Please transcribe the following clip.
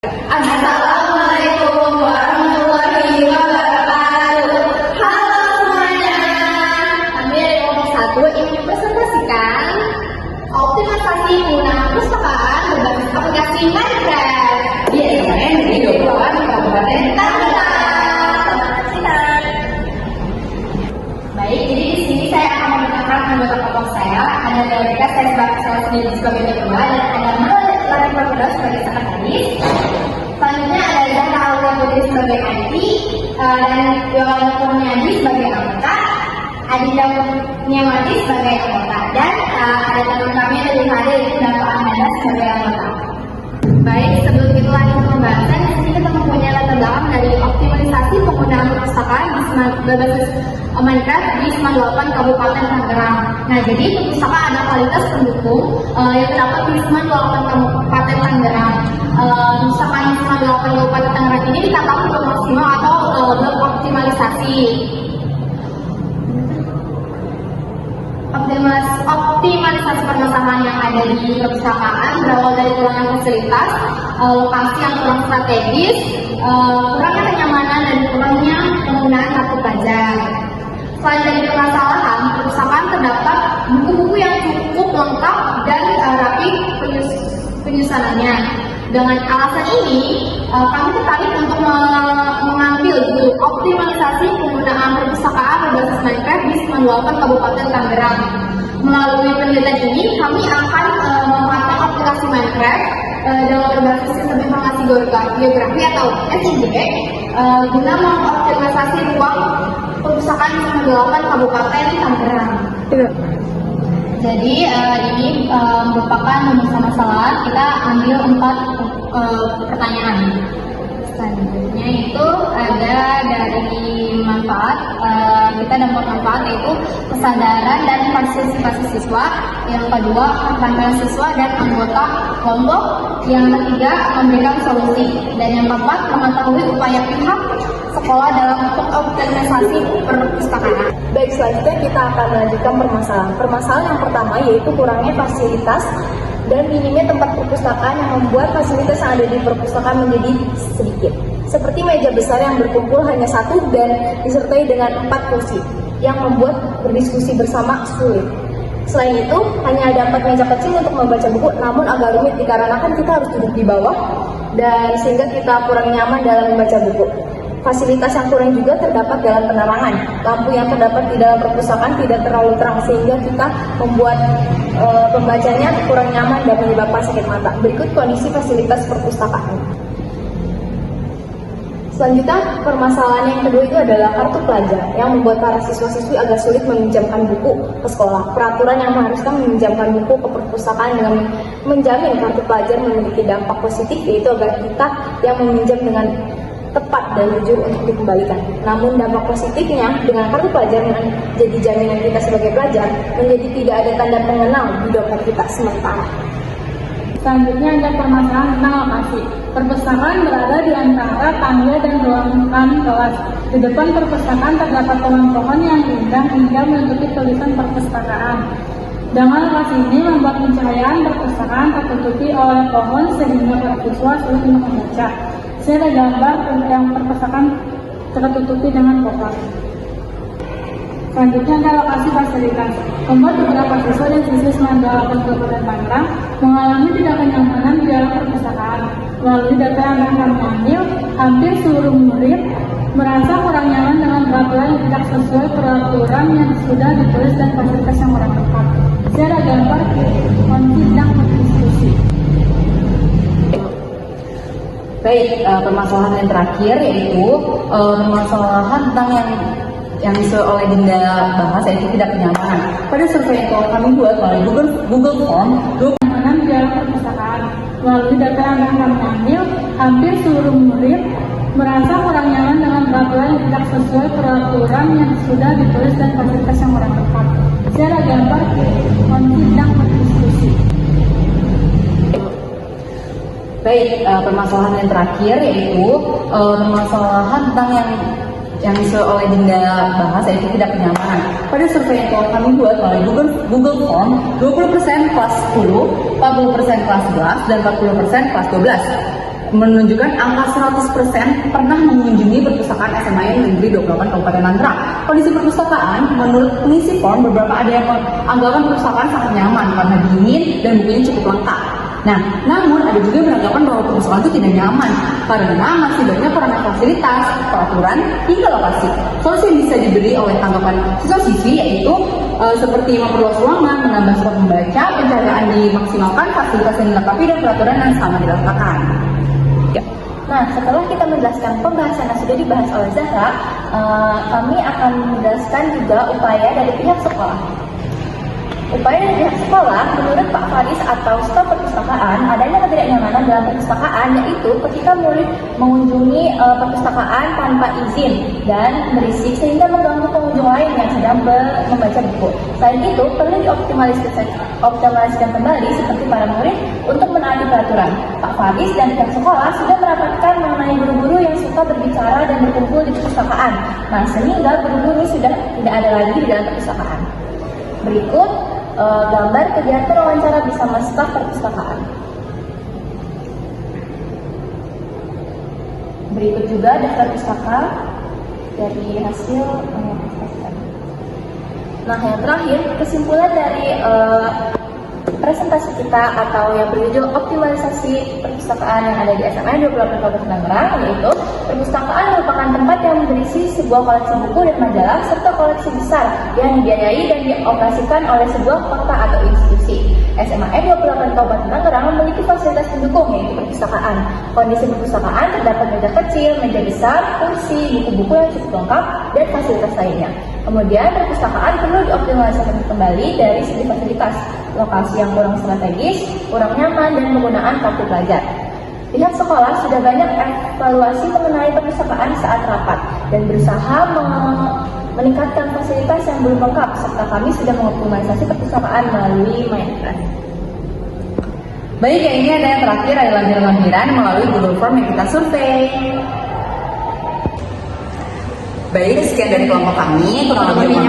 Assalamualaikum warahmatullahi wabarakatuh. Halo semuanya. Kami dari kelompok 1 ingin mempresentasikan optimalisasi penggunaan perpustakaan berbasis aplikasi Minecraft di SMN Negeri 28 Kabupaten Tangerang. Baik, jadi di sini saya akan memperkenalkan anggota kelompok saya. Ada Delika, saya sebagai ketua, dan ada Lari Providos sebagai sekretaris. Selanjutnya ada Zahra Aulia Putri sebagai IT, dan Yolanda Kurniadi sebagai anggota, Adinda Kurniawati sebagai anggota, dan ada teman kami yang lebih hadir yaitu Bapak Amanda sebagai anggota. Baik, sebelum kita lanjut pembahasan, di sini kita mempunyai latar belakang dari optimalisasi penggunaan perpustakaan berbasis Minecraft di 98 Kabupaten Tangerang. Nah, jadi perpustakaan ada kualitas pendukung yang terdapat di 98 Kabupaten Tangerang. Perpustakaan di 98 Kabupaten Tangerang ini dikatakan belum maksimal atau belum optimalisasi. Optimalisasi permasalahan yang ada di perpustakaan berawal dari kurangnya fasilitas, lokasi yang kurang strategis, kurangnya kenyamanan, dan kurangnya penggunaan kartu pelajar. Selain dari permasalahan, perpustakaan terdapat buku-buku yang cukup lengkap dan rapi penyusunannya. Dengan alasan ini, kami tertarik untuk mengambil judul optimalisasi penggunaan perpustakaan berbasis Minecraft di 98 Kabupaten Tangerang. Melalui penelitian ini, kami akan memakai aplikasi Minecraft dalam berbasis sistem informasi geografi atau SIG guna mengoptimalisasi ruang perpustakaan di 98 Kabupaten Tangerang. Jadi ini merupakan masalah. Kita ambil 4 pertanyaan. Selanjutnya itu ada dari manfaat. Kita dapat manfaat yaitu kesadaran dan partisipasi siswa. Yang kedua, keterampilan siswa dan anggota kelompok. Yang ketiga, memberikan solusi. Dan yang keempat, mengetahui upaya pihak sekolah dalam optimalisasi perpustakaan. Baik, selanjutnya kita akan melanjutkan permasalahan. Permasalahan yang pertama yaitu kurangnya fasilitas dan minimnya tempat perpustakaan yang membuat fasilitas yang ada di perpustakaan menjadi sedikit. Seperti meja besar yang berkumpul hanya 1 dan disertai dengan 4 kursi yang membuat berdiskusi bersama sulit. Selain itu, hanya ada 4 meja kecil untuk membaca buku, namun agak rumit dikarenakan kita harus duduk di bawah dan sehingga kita kurang nyaman dalam membaca buku. Fasilitas yang kurang juga terdapat dalam penerangan. Lampu yang terdapat di dalam perpustakaan tidak terlalu terang sehingga kita membuat pembacanya kurang nyaman dan menyebabkan sakit mata. Berikut kondisi fasilitas perpustakaan. Selanjutnya, permasalahan yang kedua itu adalah kartu pelajar yang membuat para siswa-siswi agak sulit meminjamkan buku ke sekolah. Peraturan yang mengharuskan meminjamkan buku ke perpustakaan dengan menjamin kartu pelajar memiliki dampak positif, yaitu agar kita yang meminjam dengan tepat dan jujur untuk dikembalikan. Namun dampak positifnya dengan kartu pelajar menjadi jaminan kita sebagai pelajar menjadi tidak ada tanda pengenal di dompet kita sementara. Selanjutnya ada permasalahan tentang lokasi. Perpustakaan berada di antara tangga dan ruangan kelas. Di depan perpustakaan terdapat pohon-pohon yang rindang hingga menutupi tulisan perpustakaan. Dengan lokasi ini membuat pencahayaan perpustakaan tertutupi oleh pohon sehingga para siswa sulit untuk membaca. Saya ada gambar yang perpustakaan tertutupi dengan pohon. Selanjutnya ada lokasi fasilitas. Membuat beberapa siswa dan siswi 98 Kabupaten Tangerang mengalami tidak kenyamanan di dalam perpustakaan. Melalui data yang kami ambil, hampir seluruh murid merasa kurang nyaman dengan peraturan yang tidak sesuai peraturan yang sudah ditulis dan fasilitas yang kurang tepat. Saya ada gambar kondisi sedang berdiskusi. Baik, permasalahan yang terakhir yaitu permasalahan tentang yang oleh Dinda bahas yaitu tidak kenyamanan. Pada survei yang kami buat melalui Google Form, kenyamanan di dalam perpustakaan. Melalui data yang kami ambil, hampir seluruh murid merasa kurang nyaman dengan peraturan yang tidak sesuai peraturan yang sudah ditulis dan fasilitas yang kurang tepat. Saya ada gambar kondisi sedang berdiskusi. Baik, permasalahan yang terakhir yaitu permasalahan tentang yang oleh Dinda bahas yaitu tidak kenyamanan. Pada survei yang kami buat melalui Google Form, 20% kelas 10, 40% kelas 11, dan 40% kelas 12 menunjukkan angka 100% pernah mengunjungi perpustakaan SMA Negeri 28 Kabupaten Tangerang. Kondisi perpustakaan, menurut pengisi form, beberapa ada yang menganggapan perpustakaan sangat nyaman karena dingin dan bukunya cukup lengkap. Nah, namun ada juga yang beranggapan bahwa perpustakaan itu tidak nyaman karena masih banyak kurangnya fasilitas, peraturan, hingga lokasi. Solusi yang bisa diberi oleh tanggapan siswa-siswi yaitu seperti memperluas ruangan, menambah spot membaca, pencahayaan dimaksimalkan, fasilitas yang dilengkapi, dan peraturan yang sama diletakkan. Nah, setelah kita menjelaskan pembahasan yang sudah dibahas oleh Zahra, kami akan menjelaskan juga upaya dari pihak sekolah. Upaya dari pihak sekolah, menurut Pak Faris atau staf perpustakaan, adanya ketidaknyamanan dalam perpustakaan yaitu ketika murid mengunjungi perpustakaan tanpa izin dan berisik sehingga mengganggu pengunjung lain yang sedang membaca buku. Selain itu, perlu dioptimalisasikan kembali seperti para murid untuk menaati peraturan. Pak Faris dan pihak sekolah sudah merapatkan mengenai guru-guru yang suka berbicara dan berkumpul di perpustakaan. Nah, sehingga guru-guru sudah tidak ada lagi di dalam perpustakaan. Berikut gambar kegiatan wawancara bersama staf perpustakaan. Berikut juga daftar pustaka dari hasil Nah, yang terakhir, kesimpulan dari presentasi kita atau yang berjudul optimalisasi perpustakaan yang ada di SMA 28 Kabupaten Tangerang, yaitu perpustakaan merupakan tempat yang berisi sebuah koleksi buku dan majalah serta koleksi besar yang dibiayai dan dioperasikan oleh sebuah kota atau institusi. SMA 28 Kabupaten Tangerang memiliki fasilitas pendukung yaitu perpustakaan. Kondisi perpustakaan terdapat meja kecil, meja besar, kursi, buku-buku yang cukup lengkap, dan fasilitas lainnya. Kemudian perpustakaan perlu dioptimalisasikan kembali dari segi fasilitas, lokasi yang kurang strategis, kurang nyaman, dan penggunaan kartu pelajar. Pihak sekolah sudah banyak evaluasi mengenai perpustakaan saat rapat dan berusaha meningkatkan fasilitas yang belum lengkap, serta kami sudah mengoptimalisasi perpustakaan melalui Minecraft. Baik, ya, ini ada yang terakhir adalah lampiran melalui Google Form yang kita survei. Baik, sekian dari kelompok kami, kurang lebih